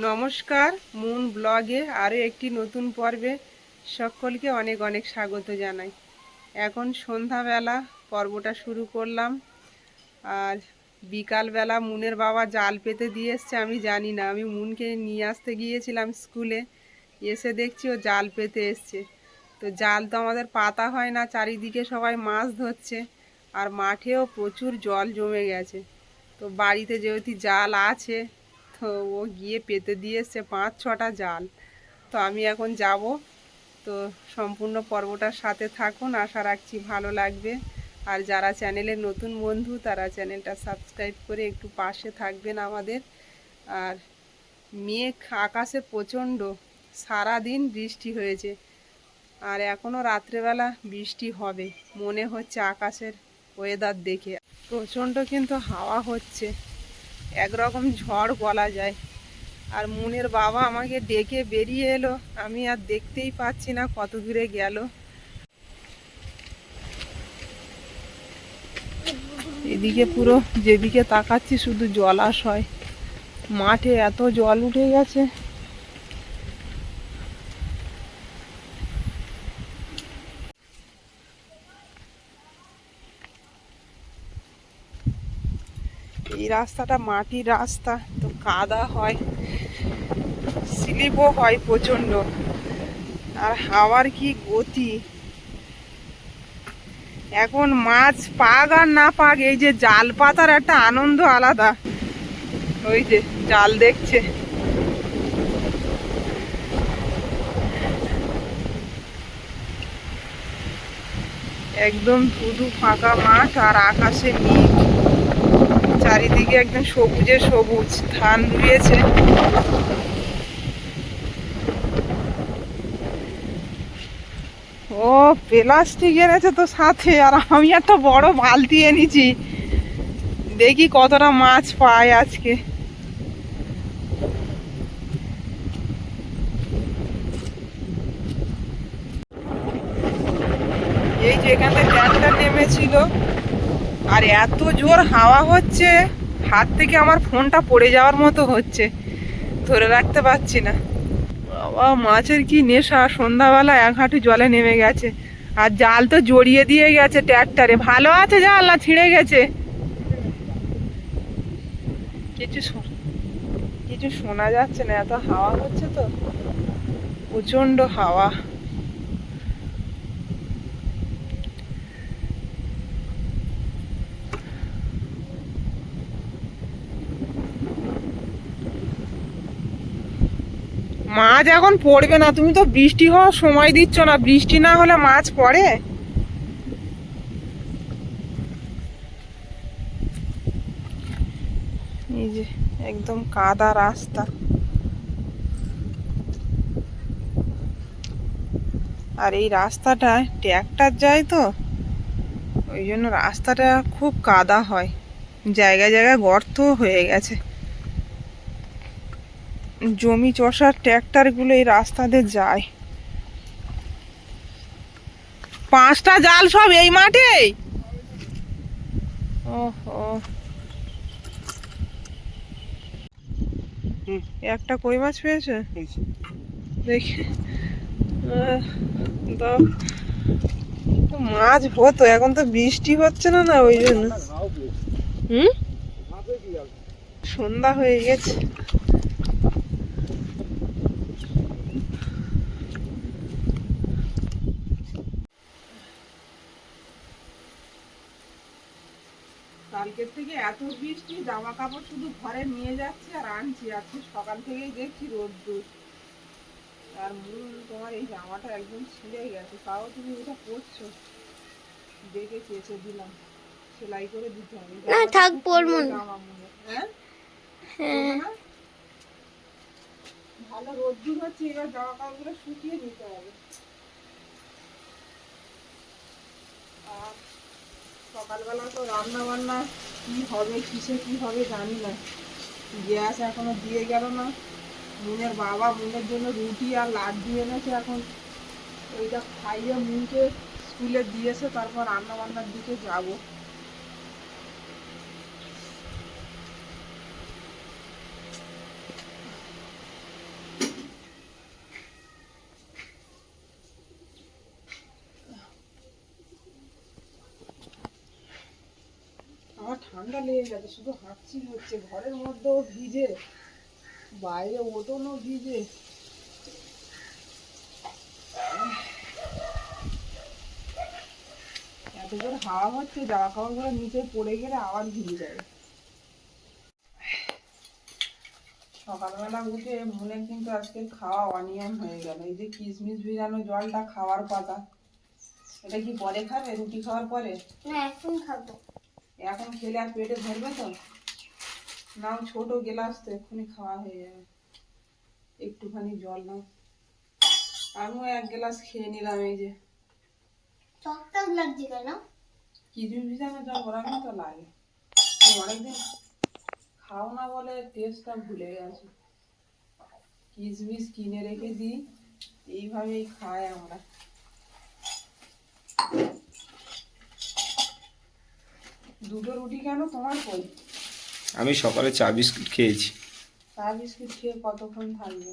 নমস্কার, মুন ব্লগে আরও একটি নতুন পর্বে সকলকে অনেক অনেক স্বাগত জানাই। এখন সন্ধ্যাবেলা পর্বটা শুরু করলাম। আর বিকালবেলা মুনের বাবা জাল পেতে দিয়ে এসছে, আমি জানি না। আমি মুনকে নিয়ে আসতে গিয়েছিলাম স্কুলে, এসে দেখছি ও জাল পেতে এসছে। তো জাল তো আমাদের পাতা হয় না, চারিদিকে সবাই মাছ ধরছে, আর মাঠেও প্রচুর জল জমে গেছে। তো বাড়িতে যেহেতু জাল আছে, তো ও গিয়ে পেতে দিয়ে এসছে 5-6টা জাল। তো আমি এখন যাব। তো সম্পূর্ণ পর্বটার সাথে থাকুন, আশা রাখছি ভালো লাগবে। আর যারা চ্যানেলের নতুন বন্ধু তারা চ্যানেলটা সাবস্ক্রাইব করে একটু পাশে থাকবেন আমাদের। আর মেঘ আকাশে প্রচণ্ড, সারাদিন বৃষ্টি হয়েছে, আর এখনও রাত্রেবেলা বৃষ্টি হবে মনে হচ্ছে আকাশের ওয়েদার দেখে। প্রচণ্ড কিন্তু হাওয়া হচ্ছে, একরকম ঝড় বলা যায়। আর মুনের বাবা আমাকে ডেকে বেরিয়ে এলো, আমি আর দেখতেই পাচ্ছি না কত দূরে গেল। এদিকে পুরো যেদিকে তাকাচ্ছি শুধু জলাশয়, মাঠে এত জল উঠে গেছে। এই রাস্তাটা মাটির রাস্তা, তো কাদা হয়, স্লিপও হয় প্রচণ্ড। আর হাওয়ার কি গতি! এখন মাছ পাক আর না পাক, এই যে জাল পাতার একটা আনন্দ আলাদা। ওই যে জাল দেখছে, একদম ধুধু ফাঁকা মাঠ, আর আকাশে মেঘ, চারিদিকে একদম সবুজে সবুজ, ধান রুয়েছে। ও প্লাস্টিক এনেছে তো সাথে, আর আমি একটা বড় বালতি এনেছি। দেখি কতটা মাছ পাই আজকে। এই যে এখানে ট্যাঙ্কটা নেমেছিল, আর এত জোর হাওয়া হচ্ছে, হাত থেকে আমার ফোনটা পড়ে যাওয়ার মতো হচ্ছে, ধরে রাখতে পারছি না। বাবা, মাছের কি নেশা! সন্ধ্যাবেলা এক হাঁটু জলে নেমে গেছে, আর জাল তো জড়িয়ে দিয়ে গেছে ট্র্যাক্টরে। ভালো আছে জাল না ছিঁড়ে গেছে? কিছু কিছু শোনা যাচ্ছে না, এত হাওয়া হচ্ছে তো, প্রচন্ড হাওয়া। মাছ এখন পড়বে না, তুমি তো বৃষ্টি হওয়ার সময় দিচ্ছ না। বৃষ্টি না হলে মাছ পড়ে? এই যে একদম কাদা রাস্তা, আর এই রাস্তাটায় ট্র্যাক্টর যায় তো, ওই জন্য রাস্তাটা খুব কাদা হয়, জায়গায় জায়গায় গর্ত হয়ে গেছে। জমি চষার ট্র্যাক্টরগুলো এই রাস্তা দিয়ে যায়। 5টা জাল সব এই মাঠে! ওহো, একটা কই মাছ পেয়েছে দেখি। দাও। মাছ হতো, এখন তো বৃষ্টি হচ্ছে না, না ওই জন্য। হুম, সন্ধ্যা হয়ে গেছে। কালকের থেকে এত বৃষ্টি, জামা কাপড় শুধু ঘরে নিয়ে যাচ্ছি আর আনছি। আজকে সকাল থেকেই দেখছি রোদ্দুর। আর মূল তোমার এই জামাটা একদম ছিঁড়ে গেছে, তাও তুমি এটা পরছো, দেখে কেচে দিলাম, সেলাই করে দিতে হবে। না থাক, পরবো না। জামা মনে, হ্যাঁ হ্যাঁ, ভালো রোদ্দুর হচ্ছে, এবার জামা কাপড়গুলো শুকিয়ে নিতে হবে। আর সকালবেলা তো রান্না বান্না কি হবে, কিসে কি হবে জানি না। গ্যাস এখনো দিয়ে গেল না। মুনের বাবা মুনের জন্য রুটি আর লাড্ডু এনেছে, এখন ওইটা খাইয়ে মুনকে স্কুলে দিয়েছে, তারপর রান্না বান্নার দিকে যাব। ঠান্ডা লেগে গেছে, শুধু হাঁচি হচ্ছে, ঘরের মধ্যেও ভিজে, বাইরে ওঠোনও ভিজে। এত করে হাওয়া হচ্ছে, জামা কাপড়গুলো নিচে পড়ে গেলে আবার ভিজে যাবে। সকালবেলা উঠে মনে কিন্তু আজকে খাওয়া অনিয়ম হয়ে গেল। এই যে কিশমিশ ভিজানো জলটা খাওয়ার কথা, এটা কি পরে খাবে রুটি খাওয়ার পরে? না, এখন খাবো। এখন খেলে আর পেটে ধরবে তো? নাও, ছোট গ্লাস তো, এক্ষুনি খাওয়া হয়ে যাবে। একটুখানি জল নাও। আমিও এক গ্লাস খেয়ে নিলাম। এই যে টকটক লাগছে কেন? কিশমিশ ভিজানো জল ওরকমই তো লাগে। অনেকদিন খাও না বলে টেস্টটা ভুলে গেছে। কিশমিশ কিনে রেখে দিই, এইভাবেই খাই আমরা। দুটো রুটি কেন তোমার কই? আমি সকালে চা বিস্কুট খেয়েছি। চা বিস্কুট খেয়ে কতক্ষণ থাকবে?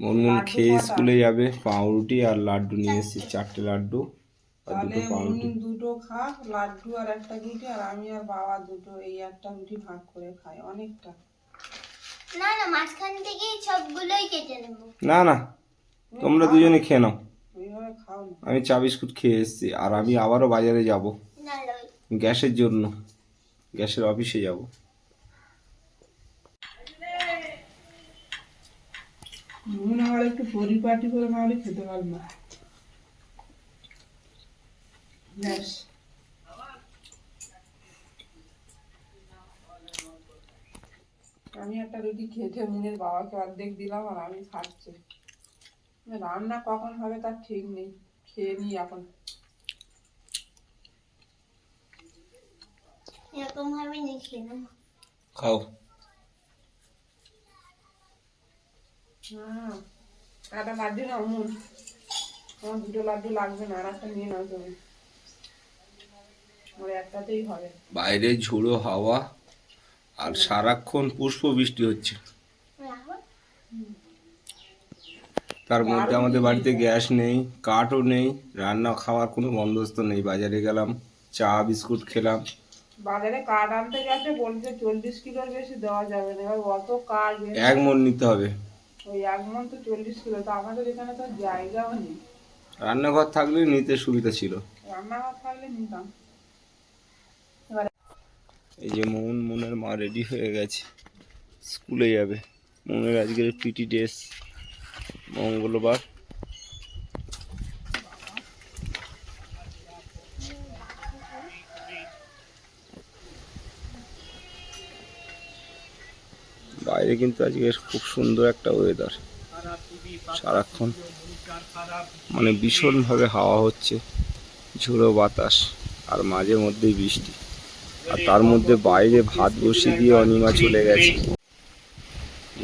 মুনমুন লাড্ডু খেয়ে কটা? স্কুলে যাবে। পাউরুটি আর লাড্ডু নিয়ে এসেছি, 4টে লাড্ডু আর তাহলে 2টো পাউরুটি। দুটো খা, লাড্ডু আর একটা রুটি, আর আমি আর বাবা দুটো, এই একটা রুটি ভাগ করে খাই। অনেকটা না না, মাঝখান থেকেই সবগুলোই কেটে নেবো। না না, তোমরা দুজনে খেয়ে নাও। ওইভাবে খাও না। আমি চা বিস্কুট খেয়ে এসেছি, আর আমি আবারও বাজারে যাব না লই। গ্যাসের জন্য, গ্যাসের অফিসে যাব। নুন আমার একটু পরিপাটি করে না হলে খেতে পারবো না। ব্যাস, আমি একটা রুটি খেয়ে মুনের বাবাকে অর্ধেক দিলাম, আর আমি খাচ্ছি। রান্না কখন হবে তার ঠিক নেই। খেয়ে নিই এখন। এরকম ভাবে নিয়ে খেয়ে নেবো। খাও। হ্যাঁ, একটা লাড্ডু নাও মুন। আমার দুটো লাড্ডু লাগবে না, আর একটা নিয়ে নাও তুমি। আমার একটাতেই হবে। বাইরে ঝোড়ো হাওয়া আর সারাক্ষণ পুষ্প বৃষ্টি হচ্ছে। রাখো। তার মধ্যে আমাদের বাড়িতে গ্যাস নেই, কাঠও নেই, রান্না খাওয়ার কোনো বন্দোবস্ত নেই। বাজারে গেলাম, চা বিস্কুট খেলাম। বাজারে কাঠ আনতে গেছে, বলছে 40 কিলোর বেশি দেওয়া যাবে না। এবার অত কাঠ 1 মণ নিতে হবে। ওই 1 মণ তো 40 কিলো, তো আমাদের এখানে তো জায়গাও নেই। রান্নাঘর থাকলে নিতে সুবিধা ছিল। রান্নাঘর থাকলে নিতাম। এই যে মনের মা রেডি হয়ে গেছে, স্কুলে যাবে। মনের আজকের পিটি ড্রেস, মঙ্গলবার। বাইরে কিন্তু আজকে খুব সুন্দর একটা ওয়েদার। সারাক্ষণ মানে ভীষণভাবে হাওয়া হচ্ছে, ঝোড়ো বাতাস, আর মাঝে মধ্যেই বৃষ্টি। আর তার মধ্যে বাইরে ভাত বসিয়ে দিয়ে অনিমা চলে গেছে।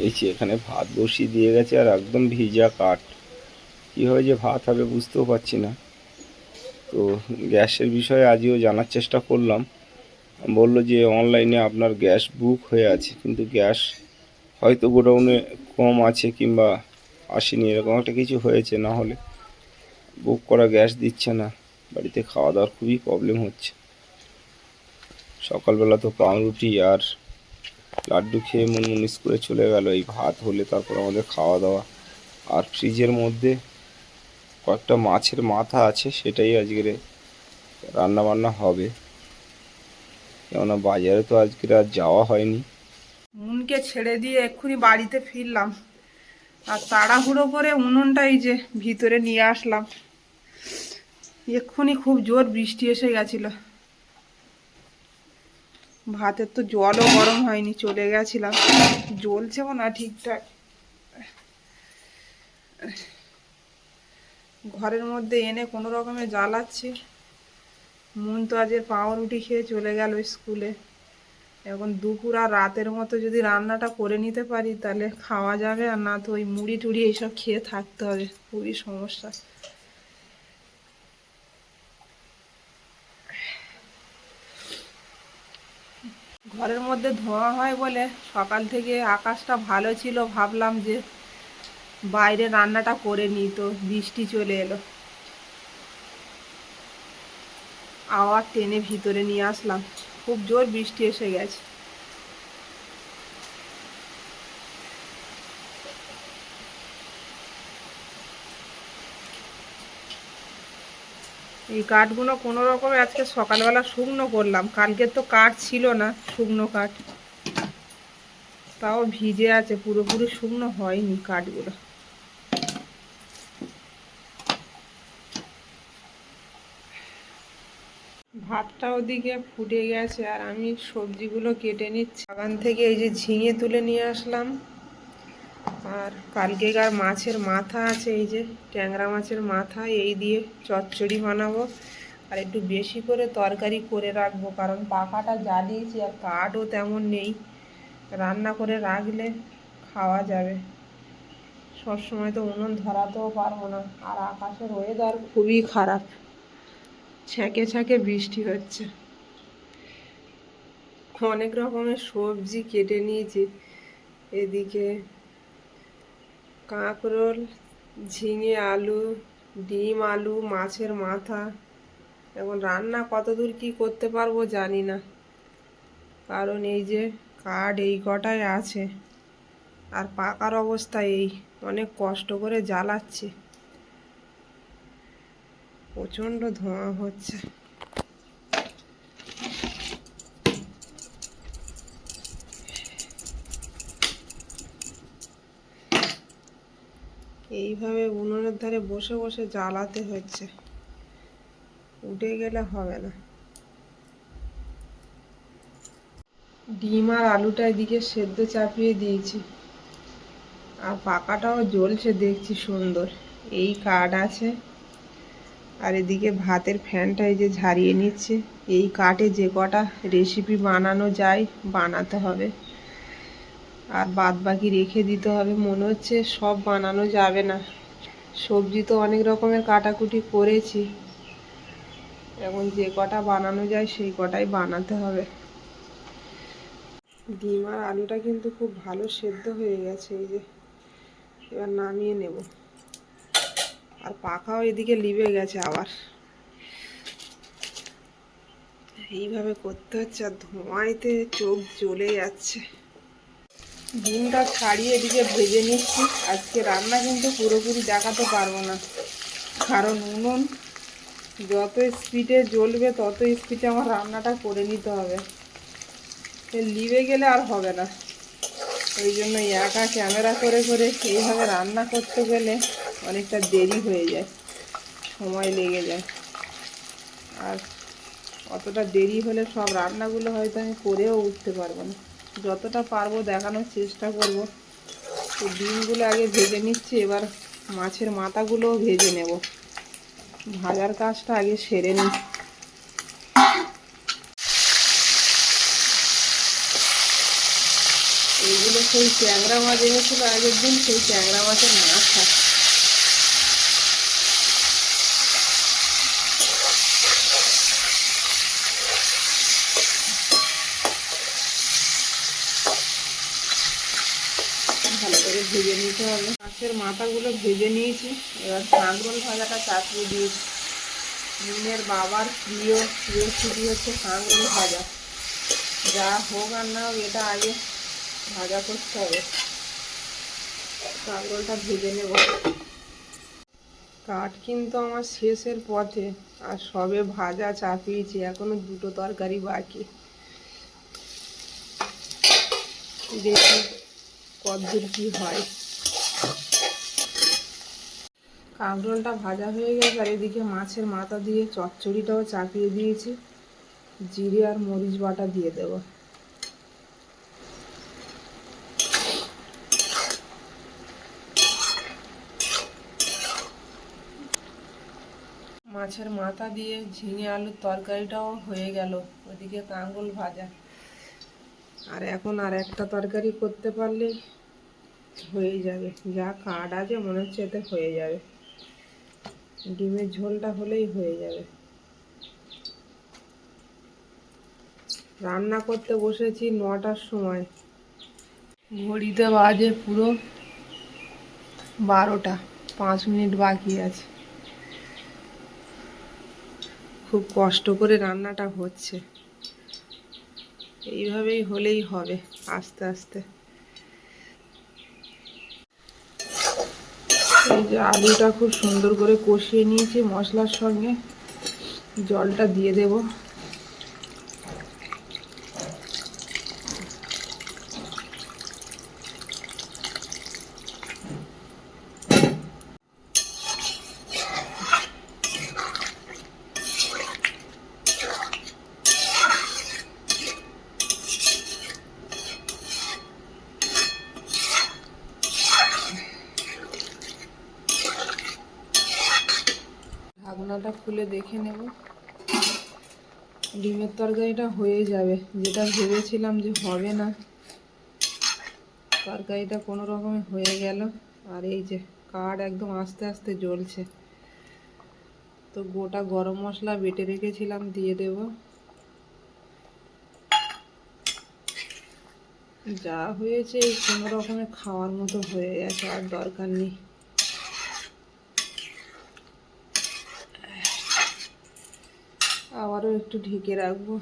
এই যে এখানে ভাত বসিয়ে দিয়ে গেছে, আর একদম ভিজা কাঠ। কীভাবে যে ভাত হবে বুঝতেও পারছি না। তো গ্যাসের বিষয়ে আজও জানার চেষ্টা করলাম। বললো যে অনলাইনে আপনার গ্যাস বুক হয়ে আছে, কিন্তু গ্যাস হয়তো গোডাউনে কম আছে কিংবা আসেনি, এরকম একটা কিছু হয়েছে। না হলে বুক করা গ্যাস দিচ্ছে না। বাড়িতে খাওয়া দাওয়ার খুবই প্রবলেম হচ্ছে। সকালবেলা তো পাউরুটি আর লাড্ডু খেয়ে মুনমুন স্কুলে চলে গেল। এই ভাত হলে তারপর আমাদের খাওয়া দাওয়া। আর ফ্রিজের মধ্যে কয়েকটা মাছের মাথা আছে, সেটাই আজকের রান্না বান্না হবে। কেননা বাজারে তো আজকের আর যাওয়া হয়নি। মুনকে ছেড়ে দিয়ে এক্ষুনি বাড়িতে ফিরলাম, আর তাড়াহুড়ো করে উনুনটা এই যে ভিতরে নিয়ে আসলাম। এক্ষুনি খুব জোর বৃষ্টি এসে গেছিল। ভাতের তো জলও গরম হয়নি, চলে গেছিলাম। জ্বলছেও না ঠিকঠাক। ঘরের মধ্যে এনে কোনো রকমে জ্বালাচ্ছি। মুন তো আজকে পাউরুটি খেয়ে চলে গেল স্কুলে। এখন দুপুর আর রাতের মতো যদি রান্নাটা করে নিতে পারি তাহলে খাওয়া যাবে, আর না তো ওই মুড়ি টুড়ি এইসব খেয়ে থাকতে হবে। খুবই সমস্যা। ঘরের মধ্যে ধোঁয়া হয় বলে সকাল থেকে আকাশটা ভালো ছিল, ভাবলাম যে বাইরে রান্নাটা করে নিই, তো বৃষ্টি চলে এলো। আবার টেনে ভিতরে নিয়ে আসলাম। খুব জোর বৃষ্টি এসে গেছে। এই কাঠগুলো কোনো রকমে আজকে সকালবেলা শুকনো করলাম, কালকে তো কাঠ ছিল না, শুকনো কাঠ, তাও ভিজে আছে, পুরোপুরি শুকনো হয়নি কাঠগুলো। ভাতটা ওদিকে ফুটে গেছে আর আমি সবজিগুলো কেটে নিচ্ছি। বাগান থেকে এই যে ঝিঙে তুলে নিয়ে আসলাম, আর কালকেকার মাছের মাথা আছে, এই যে ট্যাংরা মাছের মাথা, এই দিয়ে চচ্চড়ি বানাবো আর একটু বেশি করে তরকারি করে রাখবো, কারণ পাখাটা জ্বালিয়েছি আর কাঠও তেমন নেই, রান্না করে রাখলে খাওয়া যাবে। সবসময় তো উনুন ধরাতেও পারবো না, আর আকাশের ওয়েদার খুবই খারাপ, ছ্যাঁকে ছ্যাঁকে বৃষ্টি হচ্ছে। অনেক রকমের সবজি কেটে নিয়েছি, এদিকে কাঁকরোল, ঝিঙে, আলু, ডিম, আলু, মাছের মাথা। এখন রান্না কতদূর কি করতে পারবো জানি না, কারণ এই যে কাঠ এই কটাই আছে আর পাকার অবস্থা এই, অনেক কষ্ট করে জ্বালাচ্ছি, প্রচণ্ড ধোঁয়া হচ্ছে। এইভাবে উনুনের ধারে বসে বসে জ্বালাতে হচ্ছে, উঠে গেলে হবে না। ডিম আর আলুটা এদিকে সেদ্ধ চাপিয়ে দিয়েছি, আর পাকাটাও জ্বলছে দেখছি সুন্দর, এই কাঠ আছে। আর এদিকে ভাতের ফ্যানটা এই যে ঝারিয়ে নিচ্ছে, এই কাঠে যে কটা রেসিপি বানানো যায় বানাতে হবে, আর বাদ বাকি রেখে দিতে হবে। মনে হচ্ছে সব বানানো যাবে না, সবজি তো অনেক রকমের কাটাকুটি করেছি, এখন যে কটা বানানো যায় সেই কটাই বানাতে হবে। ডিম আর আলুটা কিন্তু খুব ভালো সেদ্ধ হয়ে গেছে, এই যে এবার নামিয়ে নেব। আর পাখাও এদিকে লিবে গেছে আবার, এইভাবে করতে হচ্ছে, আর ধোঁয়াইতে চোখ জ্বলে যাচ্ছে। ডিমটা ছাড়িয়ে এদিকে ভেজে নিচ্ছি। আজকে রান্না কিন্তু পুরোপুরি দেখাতে পারবো না, কারণ উনুন যত স্পিডে জ্বলবে তত স্পিডে আমার রান্নাটা করে নিতে হবে, লিবে গেলে আর হবে না। ওই জন্য একা ক্যামেরা করে করে এইভাবে রান্না করতে গেলে অনেকটা দেরি হয়ে যায়, সময় লেগে যায়, আর অতটা দেরি হলে সব রান্নাগুলো হয়তো আমি করেও উঠতে পারবো না। যতটা পারবো দেখানোর চেষ্টা করব। তো ডিমগুলো আগে ভেজে নিচ্ছি, এবার মাছের মাথাগুলোও ভেজে নেব, ভাজার কাজটা আগে সেরে নিই। এইগুলো সেই ট্যাংরা মাছ এনেছিল আগের দিন, সেই ট্যাংরা মাছের মাথা। ভালো করে ভেজে নিতে হবে। মাছের মাথাগুলো ভেজে নিয়েছি, এবার কাঁকরোল ভাজাটা চাপিয়ে দিয়েছি। মিনের বাবার প্রিয় রেসিপি হচ্ছে কাঁকরোল ভাজা, যা হোক আর না হোক এটা আগে ভাজা করতে হবে। কাঁকরোলটা ভেজে নেব। কাঠ কিন্তু আমার শেষের পথে, আর সবে ভাজা চাপিয়েছি, এখনো দুটো তরকারি বাকি, দেখি কতদূর কি হয়। কাঁকরোলটা ভাজা হয়ে গেছে, আর এদিকে মাছের মাথা দিয়ে চচ্চড়িটাও চাপিয়ে দিয়েছি, জিরে আর মরিচ বাটা দিয়ে দেব। মাছের মাথা দিয়ে ঝিঙে আলুর তরকারিটাও হয়ে গেল, ওদিকে কাঁকরোল ভাজা, আর এখন আর একটা তরকারি করতে পারলেই হয়ে যাবে। যা কাঠ আছে মনে হচ্ছে এতে হয়ে যাবে, ডিমের ঝোলটা হলেই হয়ে যাবে। রান্না করতে বসেছি 9টার সময়, ঘড়িতে বাজে পুরো 12টা, 5 মিনিট বাকি আছে। খুব কষ্ট করে রান্নাটা হচ্ছে, এইভাবেই হলেই হবে আস্তে আস্তে। এই যে আলুটা খুব সুন্দর করে কষিয়ে নিয়েছি মশলার সঙ্গে, জলটা দিয়ে দেব। ঢাকনাটা খুলে দেখে নেব। ডিমের তরকারিটা হয়ে যাবে, যেটা ভেবেছিলাম যে হবে না, তরকারিটা কোনো রকমে হয়ে গেল। আর এই যে কাঠ একদম আস্তে আস্তে জ্বলছে। তো গোটা গরম মশলা বেটে রেখেছিলাম দিয়ে দেব। যা হয়েছে এই কোনো রকমে খাওয়ার মতো হয়ে গেছে, আর দরকার নেই। আবারও একটু ঢেকে রাখবো।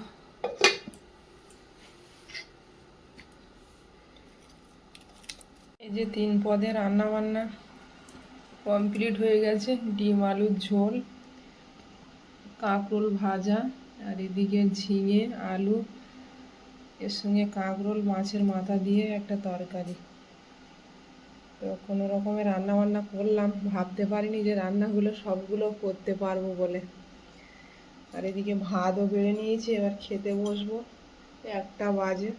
এই যে 3 পদে রান্না বান্না কমপ্লিট হয়ে গেছে। ডিম আলুর ঝোল, কাঁকরোল ভাজা, আর এদিকে ঝিঙে আলু, এর সঙ্গে কাঁকরোল মাছের মাথা দিয়ে একটা তরকারি। তো কোনো রকমে রান্না বান্না করলাম, ভাবতে পারিনি যে রান্নাগুলো সবগুলো করতে পারবো বলে। আর এদিকে ভাতও বেড়ে নিয়েছি, এবার খেতে বসবো, 1টা বাজে।